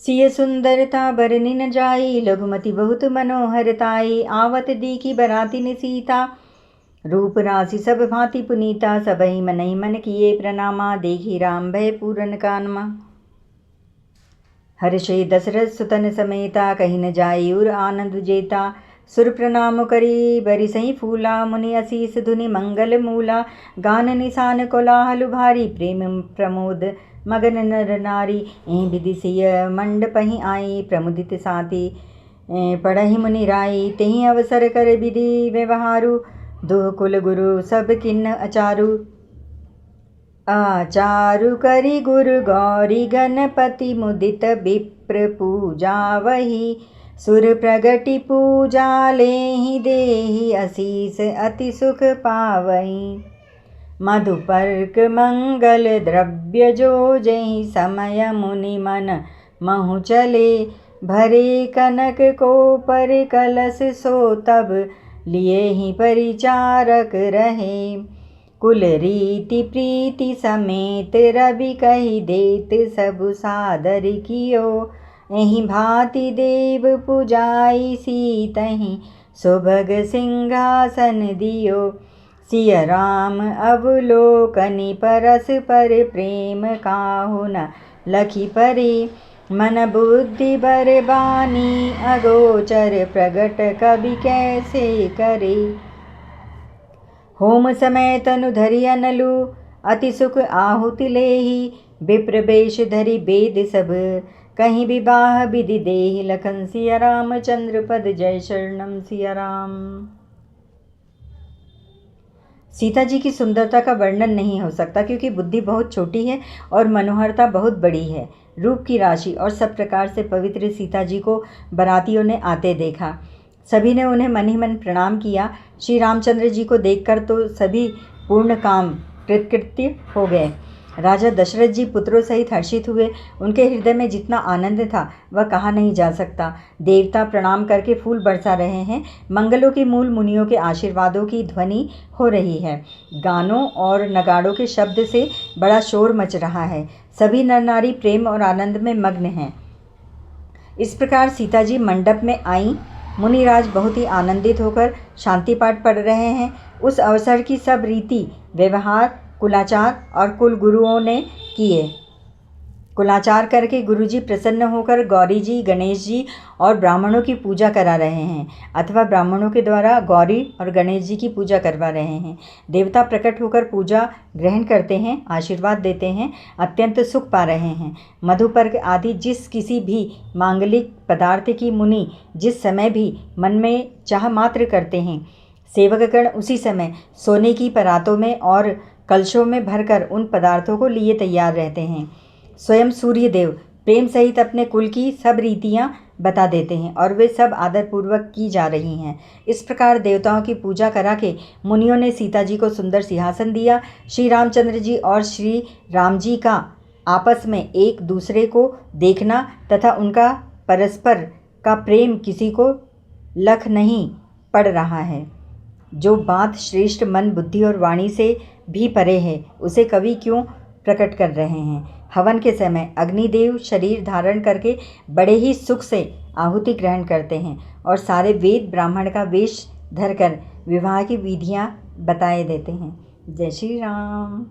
सिय सुंदरता बरनी न जाई, लघुमति बहुत मनोहरताई। आवत देखी बरातिन सीता, रूप राशि सब भांति पुनीता। सबहि मनहि मन किए प्रणामा, देखी राम भय पूरन कानमा। हर्षे दशरथ सुतन समेता, कहीं न जाई उर आनंद जेता। सुर प्रणाम करी बरिसहि फूला, मुनि असीस धुनि मंगल मूला। गान निशान कोलाहल भारी, प्रेम प्रमोद मगन नर नारी। एं विधि सिय मंडपहि आई, प्रमुदित साथी पढ़हि मुनि राई। तेहि अवसर कर विधि व्यवहारु, दो कुल गुरु सब किन्न अचारु। आचारु करि गुरु गौरी गणपति, मुदित विप्र पूजा वही। सुर प्रगति पूजा लेहि, देहि असीस अति सुख पावई। मधुपर्क मंगल द्रव्य जो जहि, समय मुनि मन महु चले। भरे कनक को पर कलश, सो तब लिए ही परिचारक रहे। कुल रीति प्रीति समेत, रवि कहि देत सब सादर कियो। एहि भांति देव पुजाई, सीतहि सुभग सिंहासन दियो। सिय राम अवलोकनि, परस्पर प्रेम काहु न लखि परे। मन बुद्धि बर बानी, अगोचर प्रगट कवि कैसे करे। होम समय तनु धरि अनलु, अति सुख आहुति लेहि। विप्र बेश धरि वेद सब, कहीं विवाह विधि देहि। लखन सिया रामचंद्र पद, जय शरणम सिया राम। सीता जी की सुंदरता का वर्णन नहीं हो सकता, क्योंकि बुद्धि बहुत छोटी है और मनोहरता बहुत बड़ी है। रूप की राशि और सब प्रकार से पवित्र सीता जी को बारातियों ने आते देखा। सभी ने उन्हें मन ही मन प्रणाम किया। श्री रामचंद्र जी को देखकर तो सभी पूर्ण काम कृतकृत्य हो गए। राजा दशरथ जी पुत्रों सहित हर्षित हुए। उनके हृदय में जितना आनंद था वह कहा नहीं जा सकता। देवता प्रणाम करके फूल बरसा रहे हैं। मंगलों के मूल मुनियों के आशीर्वादों की ध्वनि हो रही है। गानों और नगाड़ों के शब्द से बड़ा शोर मच रहा है। सभी नर नारी प्रेम और आनंद में मग्न हैं। इस प्रकार सीता जी मंडप में आईं। मुनिराज बहुत ही आनंदित होकर शांति पाठ पढ़ रहे हैं। उस अवसर की सब रीति व्यवहार कुलाचार और कुल गुरुओं ने किए। कुलाचार करके गुरुजी प्रसन्न होकर गौरी जी, गणेश जी और ब्राह्मणों की पूजा करा रहे हैं, अथवा ब्राह्मणों के द्वारा गौरी और गणेश जी की पूजा करवा रहे हैं। देवता प्रकट होकर पूजा ग्रहण करते हैं, आशीर्वाद देते हैं, अत्यंत सुख पा रहे हैं। मधुपर्क आदि जिस किसी भी मांगलिक पदार्थ की मुनि जिस समय भी मन में चाह मात्र करते हैं, सेवकगण उसी समय सोने की परातों में और कलशों में भरकर उन पदार्थों को लिए तैयार रहते हैं। स्वयं सूर्यदेव प्रेम सहित अपने कुल की सब रीतियां बता देते हैं और वे सब आदरपूर्वक की जा रही हैं। इस प्रकार देवताओं की पूजा करा के मुनियों ने सीता जी को सुंदर सिंहासन दिया। श्री रामचंद्र जी और श्री राम जी का आपस में एक दूसरे को देखना तथा उनका परस्पर का प्रेम किसी को लख नहीं पड़ रहा है। जो बात श्रेष्ठ मन बुद्धि और वाणी से भी परे है, उसे कवि क्यों प्रकट कर रहे हैं। हवन के समय अग्निदेव शरीर धारण करके बड़े ही सुख से आहुति ग्रहण करते हैं और सारे वेद ब्राह्मण का वेश धरकर विवाह की विधियां बताए देते हैं। जय श्री राम।